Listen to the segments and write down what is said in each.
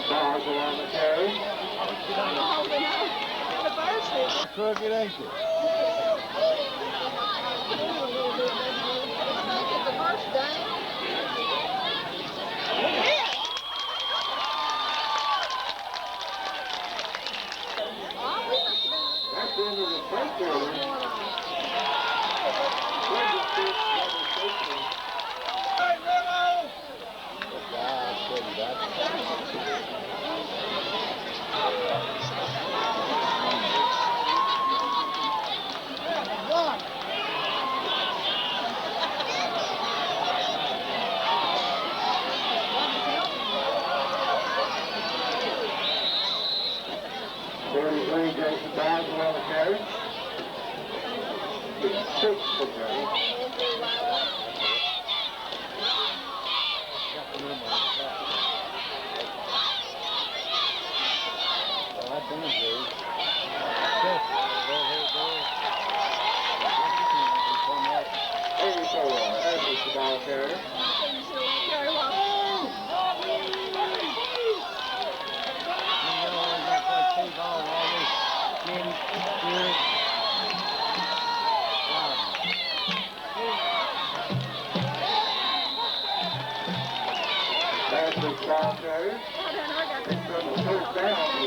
Boswell on the carry. Crooked, ain't it? That's the end of the first quarter. Jason Boswell on the carry. 6 for Jones. That's the ball carrier. That's the ball carrier. First down.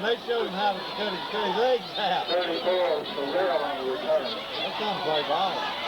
They showed him how to cut his legs out. 34 for Real on the return. That's not play ball.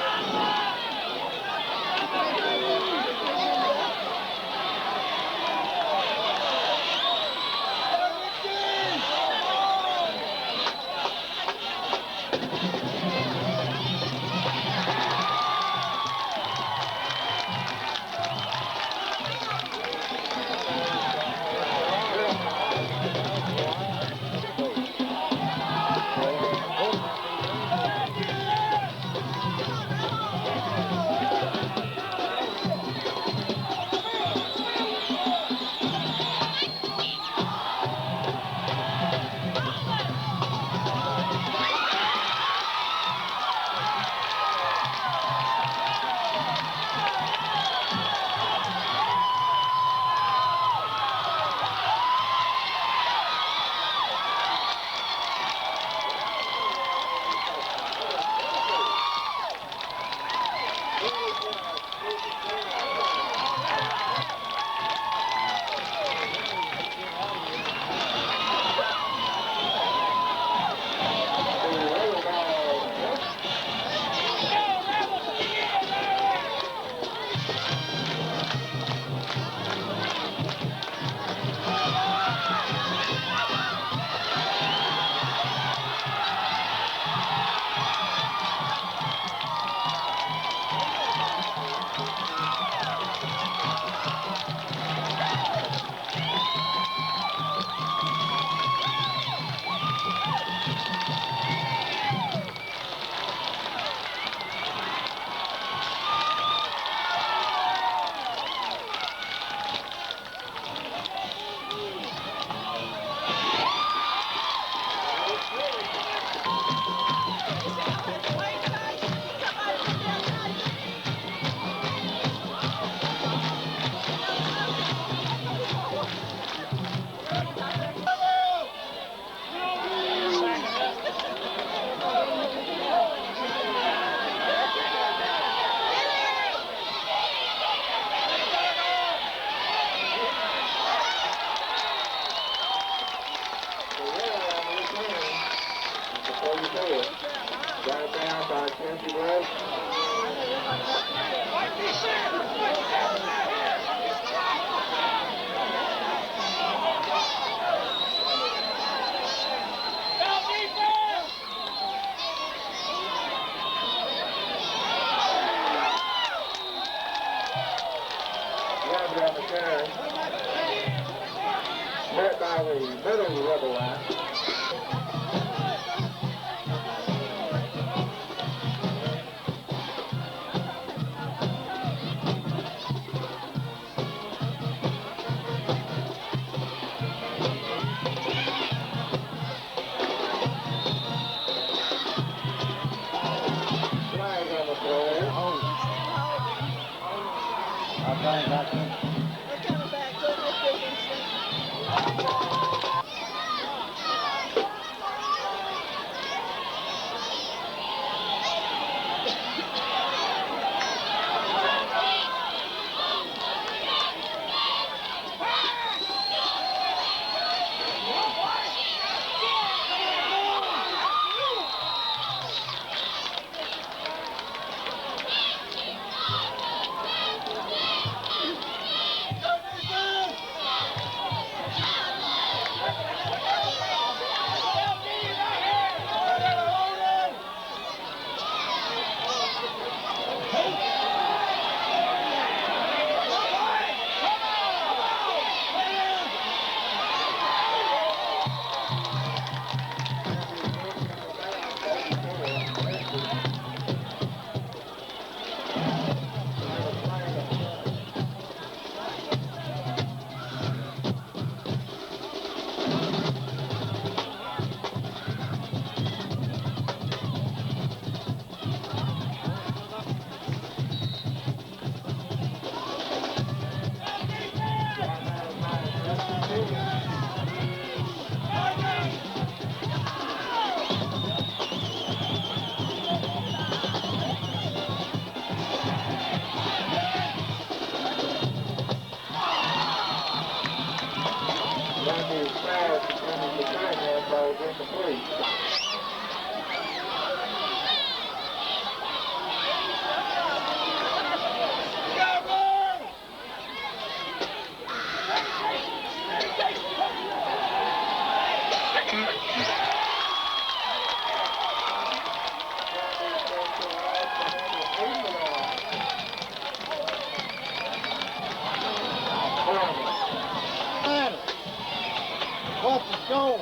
Runner on the carry. Met by the middle of the rubber line. Flag on the play. I think They're coming back. Go to the Dickinson. Randy's pass between the tight ball is incomplete. what's the score?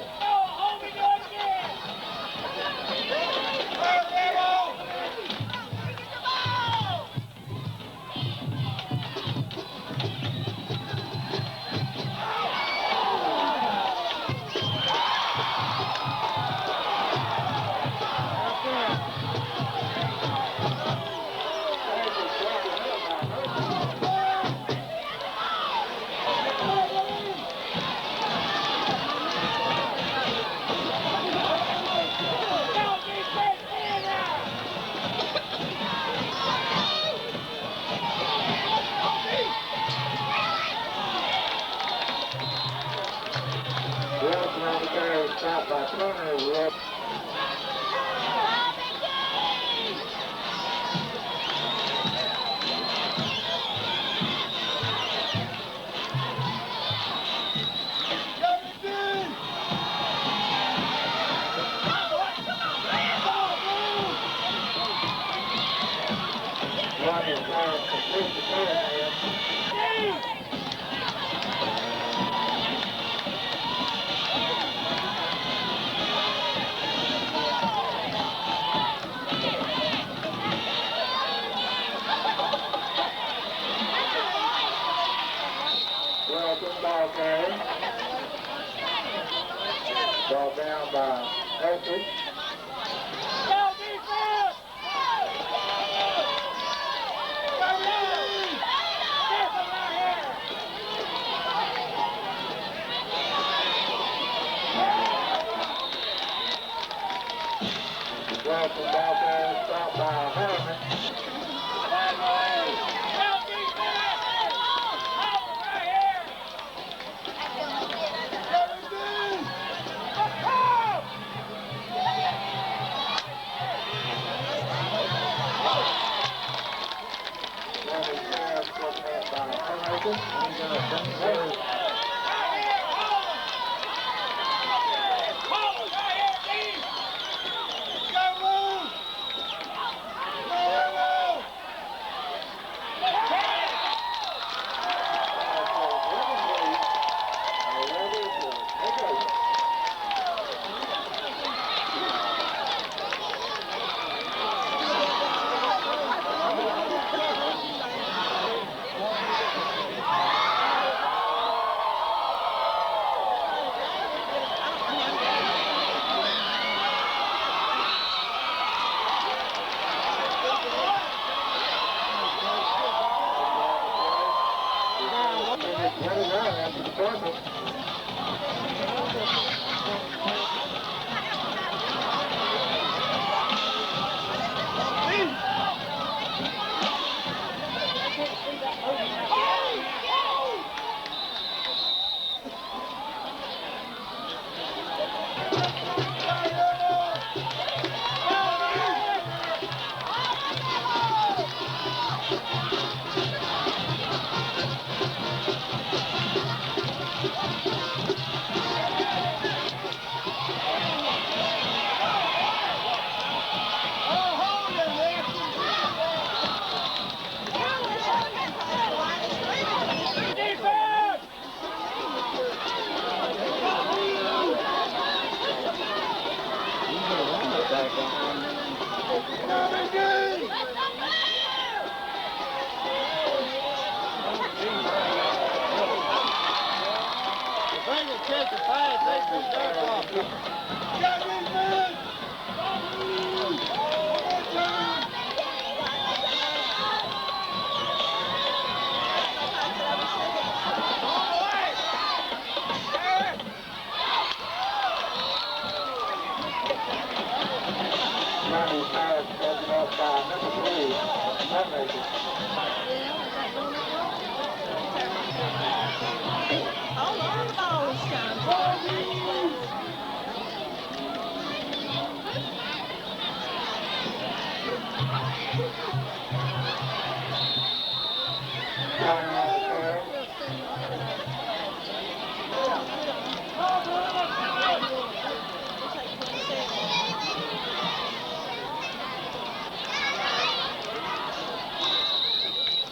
Wilson on the carry, stopped by Turner. Running pass complete to Turner. Wilson ball carry. Ball down by Holston. Wilson ball carry, stopped by Harmon.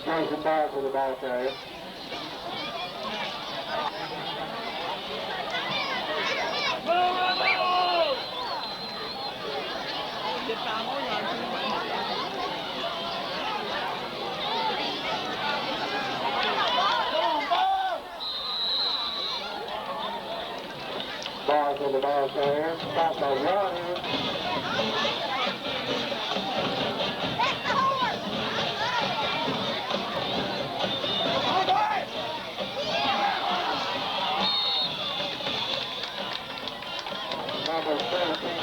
There's the ball for the ball carrier. Ball for the ball carrier. Stop by Ronnie. Number 17.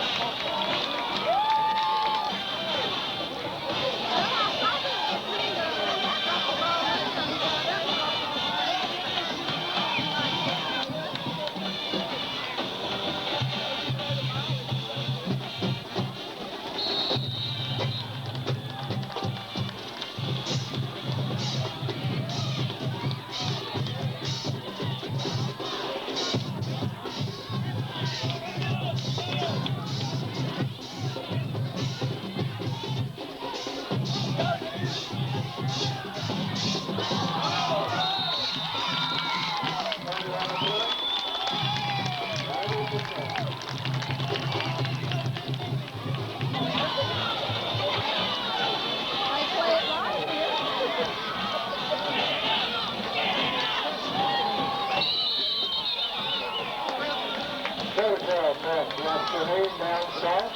Down south.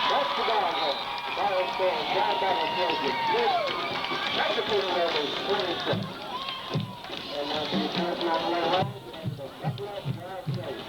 That's the ball game. Ball is going down by the field. That's a good level, 26. And now the turn on the right, and the left drive safe.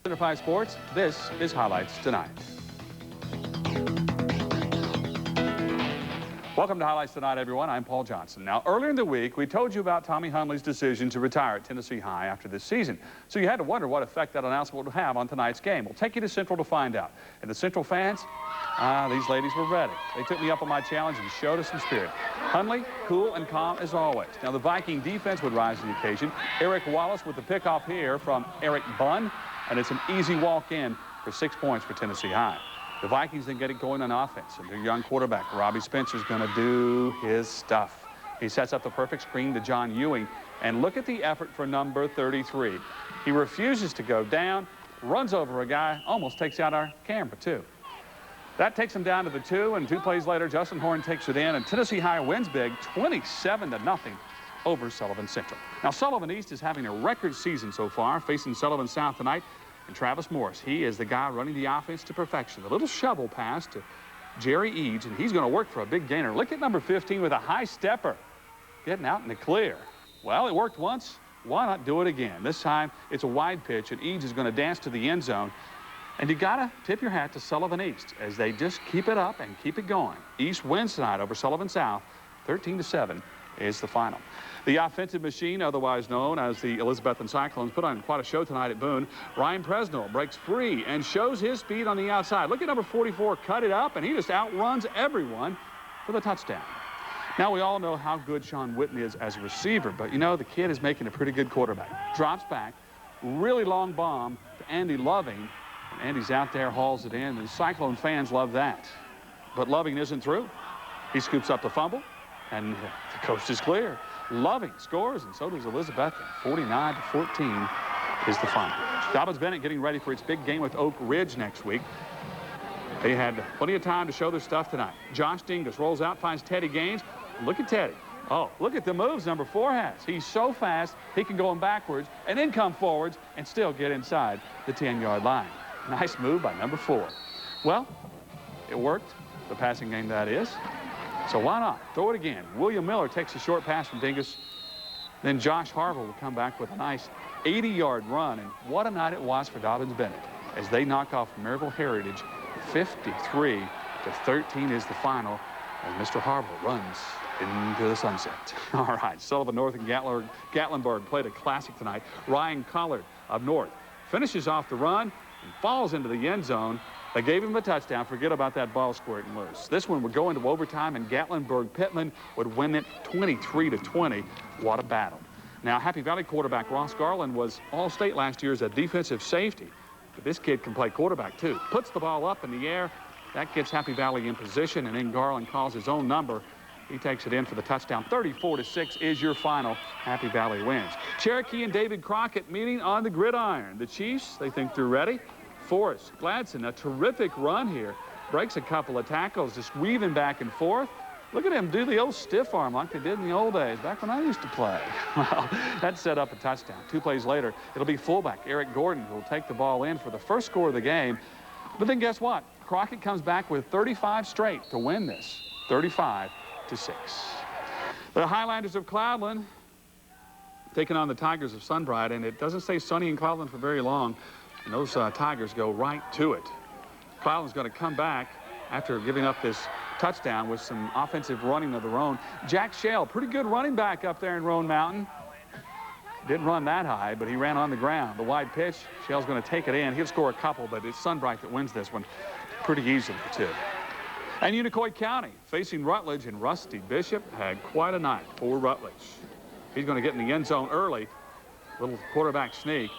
Center 5 Sports, this is Highlights Tonight. Welcome to Highlights Tonight, everyone. I'm Paul Johnson. Now, earlier in the week, we told you about Tommy Hundley's decision to retire at Tennessee High after this season. So you had to wonder what effect that announcement would have on tonight's game. We'll take you to Central to find out. And the Central fans, these ladies were ready. They took me up on my challenge and showed us some spirit. Hundley, cool and calm as always. Now, the Viking defense would rise to the occasion. Eric Wallace with the pickoff here from Eric Bunn. And it's an easy walk in for 6 points for Tennessee High. The Vikings then get it going on offense, and their young quarterback, Robbie Spencer's going to do his stuff. He sets up the perfect screen to John Ewing, and look at the effort for number 33. He refuses to go down, runs over a guy, almost takes out our camera, too. That takes him down to the 2, and 2 plays later, Justin Horn takes it in, and Tennessee High wins big, 27-0 over Sullivan Central. Now, Sullivan East is having a record season so far, facing Sullivan South tonight. And Travis Morris, he is the guy running the offense to perfection. The little shovel pass to Jerry Eads, and he's going to work for a big gainer. Look at number 15 with a high stepper, getting out in the clear. Well, it worked once. Why not do it again? This time, it's a wide pitch, and Eads is going to dance to the end zone. And you got to tip your hat to Sullivan East as they just keep it up and keep it going. East wins tonight over Sullivan South, 13-7 is the final. The offensive machine, otherwise known as the Elizabethan Cyclones, put on quite a show tonight at Boone. Ryan Presnell breaks free and shows his speed on the outside. Look at number 44 cut it up, and he just outruns everyone for the touchdown. Now, we all know how good Sean Whitten is as a receiver, but, you know, the kid is making a pretty good quarterback. Drops back, really long bomb to Andy Loving, and Andy's out there, hauls it in, and Cyclone fans love that. But Loving isn't through. He scoops up the fumble, and the coast is clear. Loving scores, and so does Elizabeth. 49-14 is the final. Dobyns-Bennett getting ready for its big game with Oak Ridge next week. They had plenty of time to show their stuff tonight. Josh Dingus rolls out, finds Teddy Gaines. Look at Teddy. Oh, look at the moves number 4 has. He's so fast, he can go in backwards and then come forwards and still get inside the 10-yard line. Nice move by number 4. Well, it worked, the passing game that is. So why not? Throw it again. William Miller takes a short pass from Dingus. Then Josh Harville will come back with a nice 80-yard run. And what a night it was for Dobyns-Bennett as they knock off Maryville Heritage. 53-13 is the final as Mr. Harville runs into the sunset. All right, Sullivan North and Gatlinburg played a classic tonight. Ryan Collard of North finishes off the run and falls into the end zone. They gave him a touchdown. Forget about that ball squirting loose. This one would go into overtime, and Gatlinburg-Pittman would win it 23-20. What a battle. Now, Happy Valley quarterback Ross Garland was All-State last year as a defensive safety. But this kid can play quarterback, too. Puts the ball up in the air. That gets Happy Valley in position, and then Garland calls his own number. He takes it in for the touchdown. 34-6 is your final. Happy Valley wins. Cherokee and David Crockett meeting on the gridiron. The Chiefs, they think they're ready. Forrest Gladson, a terrific run here. Breaks a couple of tackles, just weaving back and forth. Look at him do the old stiff arm like they did in the old days, back when I used to play. Well, that set up a touchdown. 2 plays later, it'll be fullback Eric Gordon who will take the ball in for the first score of the game. But then guess what? Crockett comes back with 35 straight to win this, 35-6. The Highlanders of Cloudland taking on the Tigers of Sunbright, and it doesn't stay sunny in Cloudland for very long. And those Tigers go right to it. Cloudland's going to come back after giving up this touchdown with some offensive running of their own. Jack Shell, pretty good running back up there in Roan Mountain. Didn't run that high, but he ran on the ground. The wide pitch, Shell's going to take it in. He'll score a couple, but it's Sunbright that wins this one pretty easily, too. And Unicoi County facing Rutledge, and Rusty Bishop had quite a night for Rutledge. He's going to get in the end zone early. Little quarterback sneak.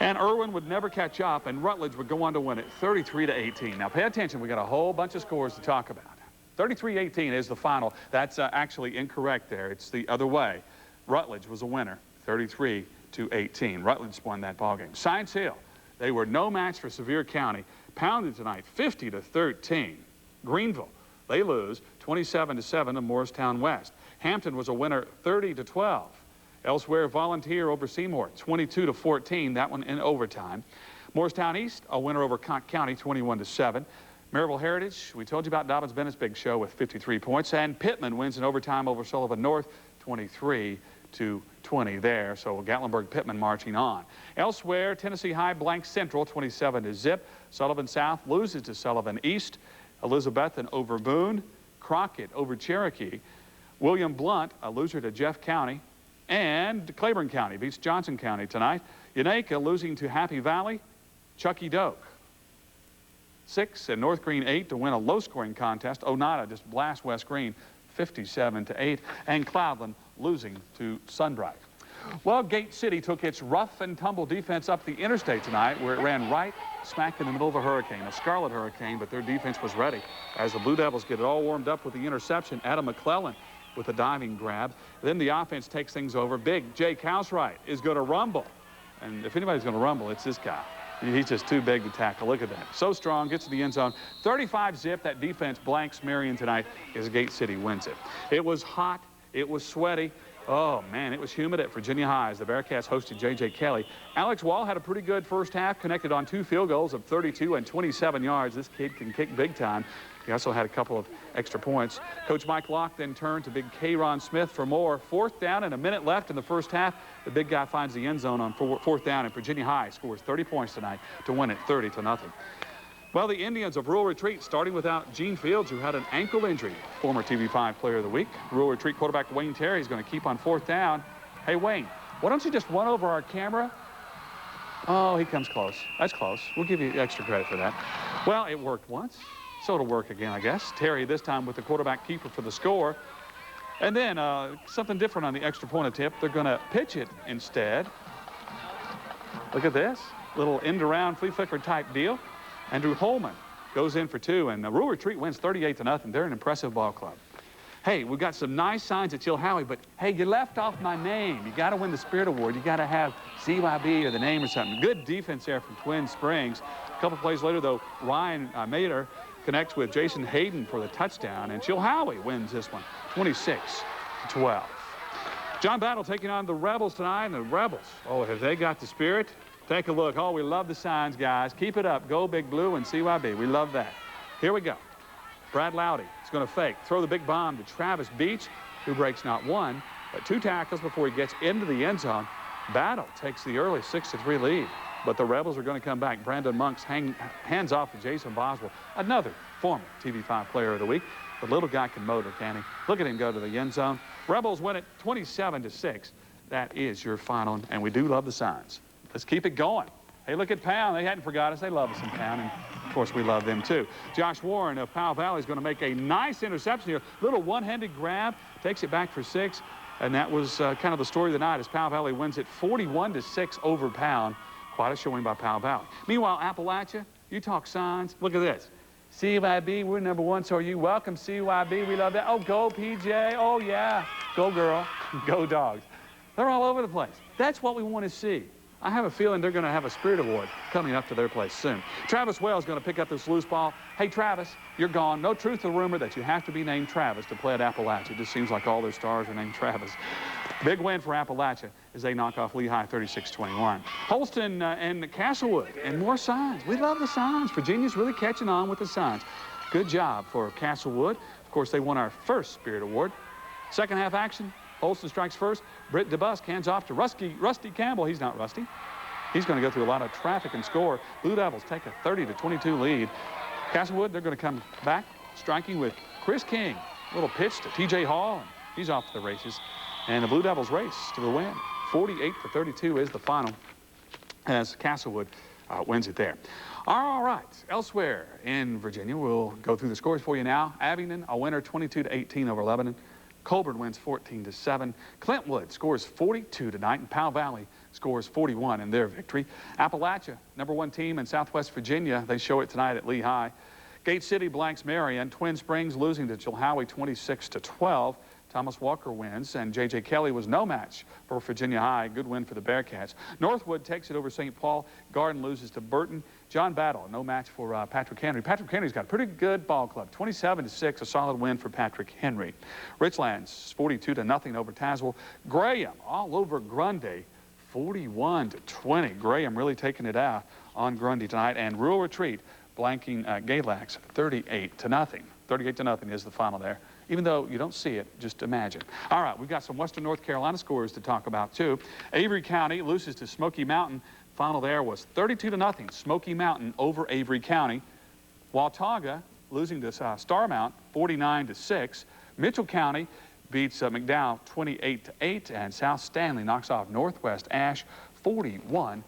And Irwin would never catch up, and Rutledge would go on to win it 33-18. Now, pay attention. We got a whole bunch of scores to talk about. 33-18 is the final. That's actually incorrect there. It's the other way. Rutledge was a winner, 33-18. Rutledge won that ballgame. Science Hill, they were no match for Sevier County. Pounded tonight, 50-13. Greenville, they lose 27-7 to Morristown West. Hampton was a winner, 30-12. Elsewhere, Volunteer over Seymour, 22-14, that one in overtime. Morristown East, a winner over Conk County, 21-7. Maryville Heritage, we told you about Dobyns-Bennett's big show with 53 points. And Pittman wins in overtime over Sullivan North, 23-20. to 20 there. So Gatlinburg-Pittman marching on. Elsewhere, Tennessee High blanks Central 27-0. Sullivan South loses to Sullivan East. Elizabethan over Boone. Crockett over Cherokee. William Blunt, a loser to Jeff County. And Claiborne County beats Johnson County tonight. Unaka losing to Happy Valley. Chucky Doak 6 and North Green 8 to win a low-scoring contest. Oneida just blast West Green 57-8. And Cloudland losing to Sunbright. Well, Gate City took its rough and tumble defense up the interstate tonight, where it ran right smack in the middle of a hurricane, a scarlet hurricane, but their defense was ready. As the Blue Devils get it all warmed up with the interception, Adam McClellan with a diving grab. Then the offense takes things over. Big Jake Housewright is going to rumble. And if anybody's going to rumble, it's this guy. He's just too big to tackle. Look at that. So strong, gets to the end zone. 35-0. That defense blanks Marion tonight as Gate City wins it. It was hot. It was sweaty. Oh, man, it was humid at Virginia High as the Bearcats hosted J.J. Kelly. Alex Wall had a pretty good first half, connected on 2 field goals of 32 and 27 yards. This kid can kick big time. He also had a couple of extra points. Coach Mike Locke then turned to big K-Ron Smith for more. 4th down and a minute left in the first half. The big guy finds the end zone on 4th down, and Virginia High scores 30 points tonight to win it 30-0. Well, the Indians of Rural Retreat starting without Gene Fields, who had an ankle injury. Former TV5 Player of the Week. Rural Retreat quarterback Wayne Terry is going to keep on 4th down. Hey, Wayne, why don't you just run over our camera? Oh, he comes close. That's close. We'll give you extra credit for that. Well, it worked once, so it'll work again, I guess. Terry this time with the quarterback keeper for the score. And then something different on the extra point attempt. They're going to pitch it instead. Look at this. Little end-around flea flicker type deal. Andrew Holman goes in for 2, and Rural Retreat wins 38-0. They're an impressive ball club. Hey, we've got some nice signs at Chilhowie, but hey, you left off my name. You got to win the Spirit Award. You got to have CYB or the name or something. Good defense there from Twin Springs. A couple plays later, though, Ryan Mader connects with Jason Hayden for the touchdown, and Chilhowie wins this one, 26-12. John Battle taking on the Rebels tonight, and the Rebels, oh, have they got the spirit? Take a look. Oh, we love the signs, guys. Keep it up. Go Big Blue and CYB. We love that. Here we go. Brad Loudy is going to fake. Throw the big bomb to Travis Beach, who breaks not 1, but 2 tackles before he gets into the end zone. Battle takes the early 6-3 lead, but the Rebels are going to come back. Brandon Monks hands off to Jason Boswell, another former TV5 Player of the Week. The little guy can motor, can he? Look at him go to the end zone. Rebels win it 27-6. That is your final, and we do love the signs. Let's keep it going. Hey, look at Pound. They hadn't forgot us. They love us in Pound, and of course we love them too. Josh Warren of Powell Valley is going to make a nice interception here. Little one-handed grab, takes it back for 6, and that was kind of the story of the night as Powell Valley wins it 41-6 over Pound. Quite a showing by Powell Valley. Meanwhile, Appalachia, you talk signs. Look at this. CYB, we're number 1, so are you. Welcome, CYB. We love that. Oh, go, PJ. Oh, yeah. Go, girl. Go, dogs. They're all over the place. That's what we want to see. I have a feeling they're going to have a Spirit Award coming up to their place soon. Travis Wells is going to pick up this loose ball. Hey, Travis, you're gone. No truth to the rumor that you have to be named Travis to play at Appalachia. It just seems like all their stars are named Travis. Big win for Appalachia as they knock off Lehigh 36-21. Holston and Castlewood and more signs. We love the signs. Virginia's really catching on with the signs. Good job for Castlewood. Of course, they won our first Spirit Award. Second half action. Holston strikes first. Britt DeBusk hands off to Rusty Campbell. He's not Rusty. He's going to go through a lot of traffic and score. Blue Devils take a 30-22 lead. Castlewood, they're going to come back, striking with Chris King. A little pitch to T.J. Hall, and he's off to the races. And the Blue Devils race to the win. 48-32 is the final as Castlewood wins it there. All right, elsewhere in Virginia, we'll go through the scores for you now. Abingdon, a winner 22-18 over Lebanon. Colburn wins 14-7. Clintwood scores 42 tonight, and Powell Valley scores 41 in their victory. Appalachia, number 1 team in Southwest Virginia. They show it tonight at Lehigh. Gate City blanks Marion. Twin Springs losing to Chilhowie 26-12. Thomas Walker wins, and J.J. Kelly was no match for Virginia High. Good win for the Bearcats. Northwood takes it over St. Paul. Garden loses to Burton. John Battle, no match for Patrick Henry. Patrick Henry's got a pretty good ball club. 27-6, a solid win for Patrick Henry. Richlands, 42-0 over Tazewell. Graham, all over Grundy, 41-20. Graham really taking it out on Grundy tonight. And Rural Retreat blanking Galax, 38-0. 38-0 is the final there even though you don't see it, just imagine. All right, we've got some Western North Carolina scores to talk about, too. Avery County loses to Smoky Mountain. Final there was 32-0, Smoky Mountain over Avery County. Watauga losing to Starmount 49-6. Mitchell County beats McDowell 28-8, and South Stanley knocks off Northwest Ash 41-6.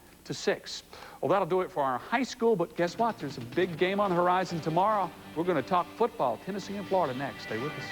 Well, that'll do it for our high school, but guess what? There's a big game on the horizon tomorrow. We're going to talk football, Tennessee and Florida next. Stay with us.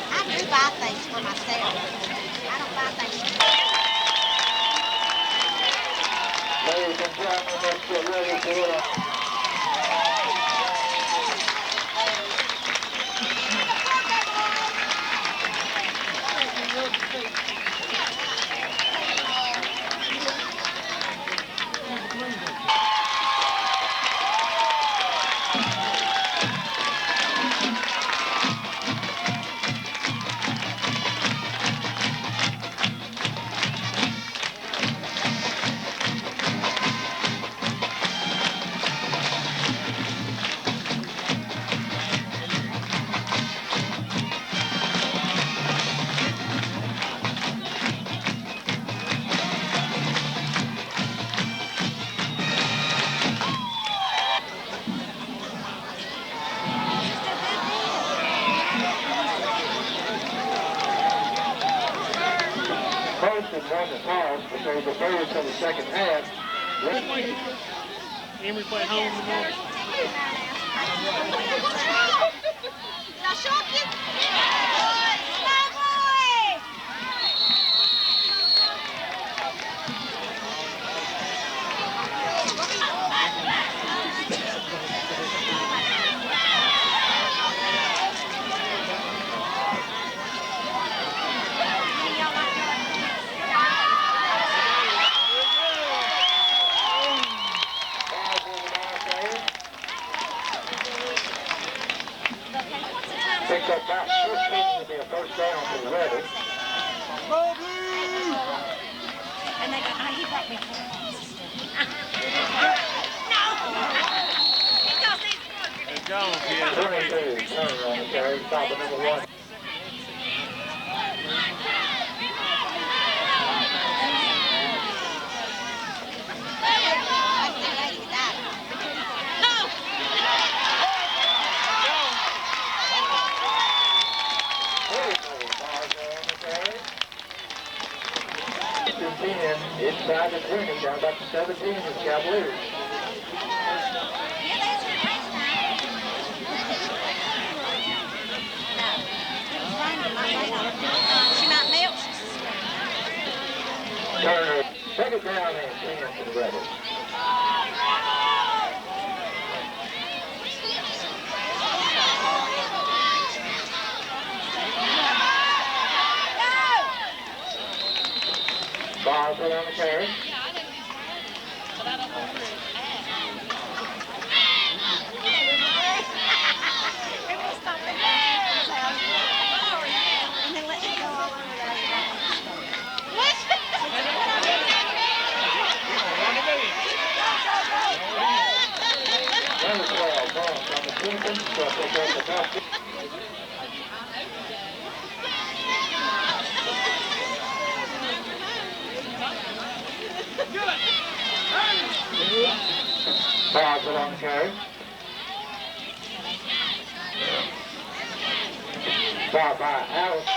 I do buy things for myself. I don't buy things for Ladies and gentlemen, let's get ready for it. Holston won the toss, but they were favored for the second half. Emory play home tomorrow. Now, Shorty! Picked up about 15 to be a first down for the Rebels. And they go, oh, he brought me. Let's go, kid. 22, turn around, carry, stop at number 1. Inside the 20, down about to 17 is Cavaliers. Turner, second down and 10 for the Rebels. Barber on the carry. Number 12, ball from the Kingston, so they go to the top. Barber on the carry. Ball by Alice.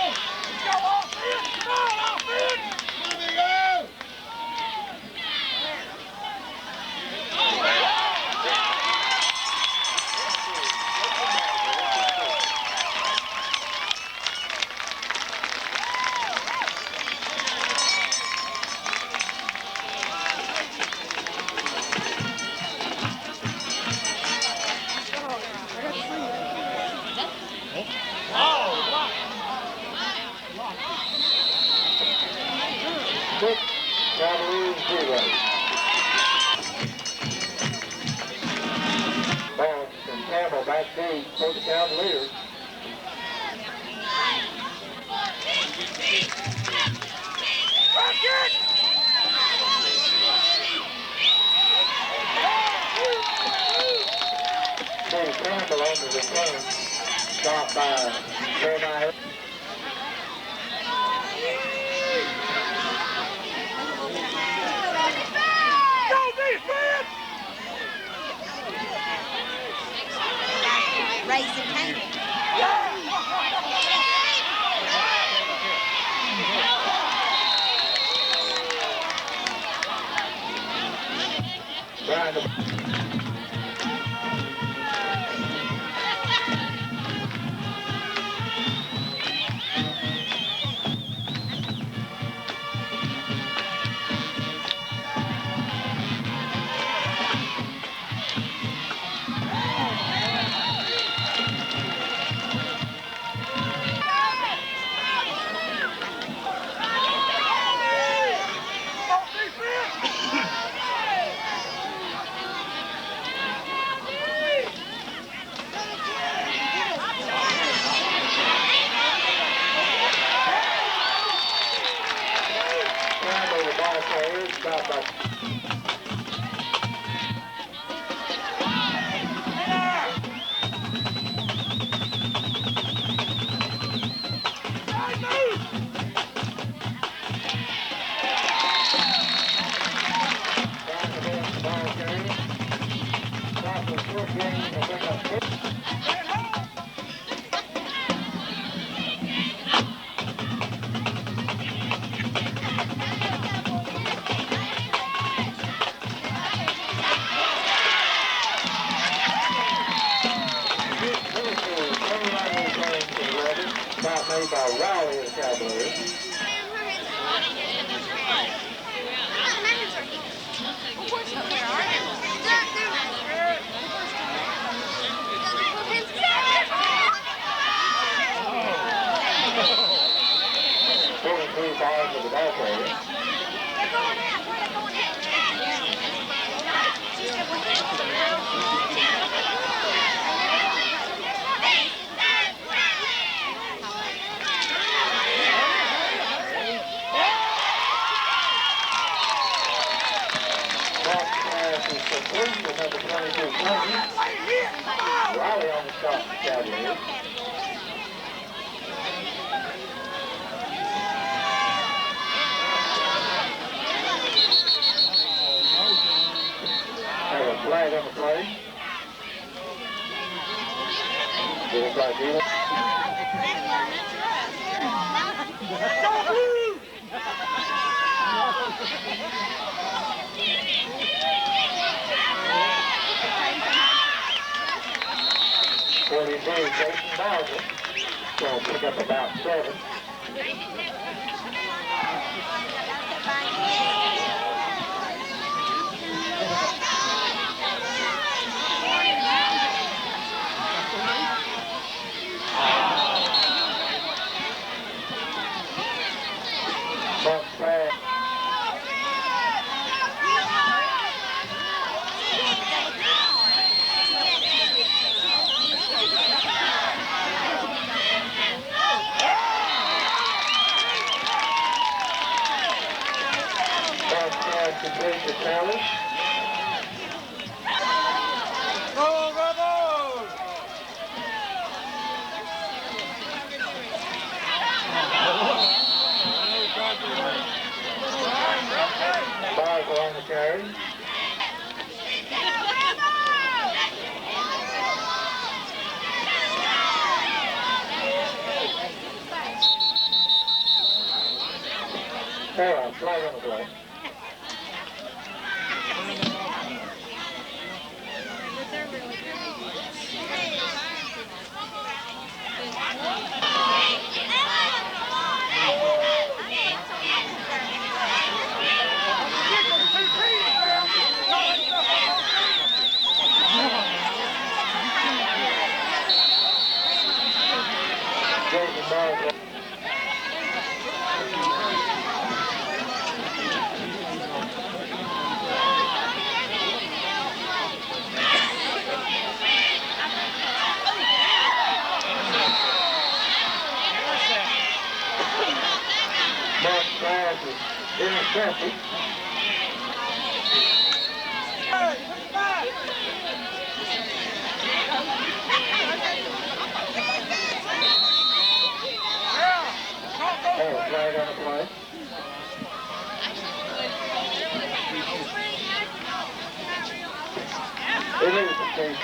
Campbell back deep for the Cavaliers. Campbell on the return. Stopped by Jeremiah. Raising Canaan. Trying to the ball carrier. Stopped by made by Riley of the Cavaliers. Three balls of the ball carrier. Number 22, Riley on the shot for Cavaliers. Have a flag on the play. Give it by Gila. Jason Bowser. Going to pick up about 7. Buck pass. Complete the challenge. Go, go, go! Bars along the carry. Flag on the play. Intercepted. Hey, come back! Oh, flag on the play. It is the case.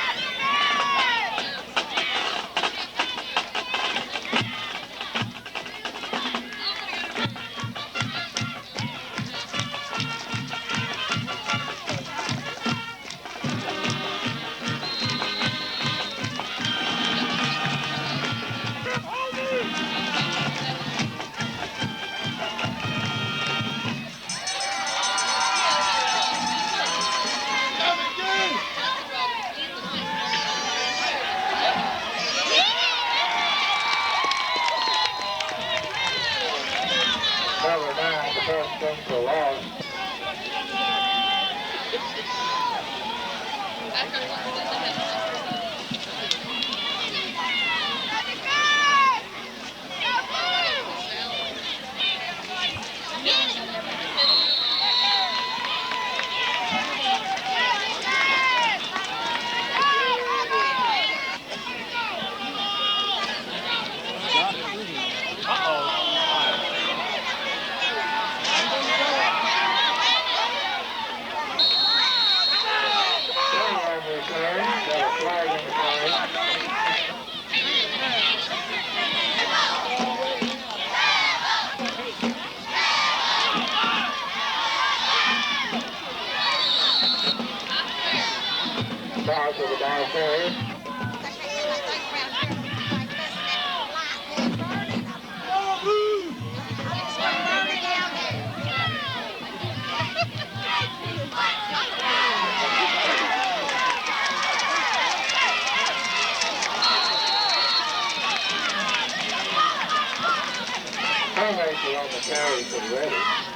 Number 9, the first thing for loss. Foul to the ball carrier. Playmaker on the carry for the Reddies.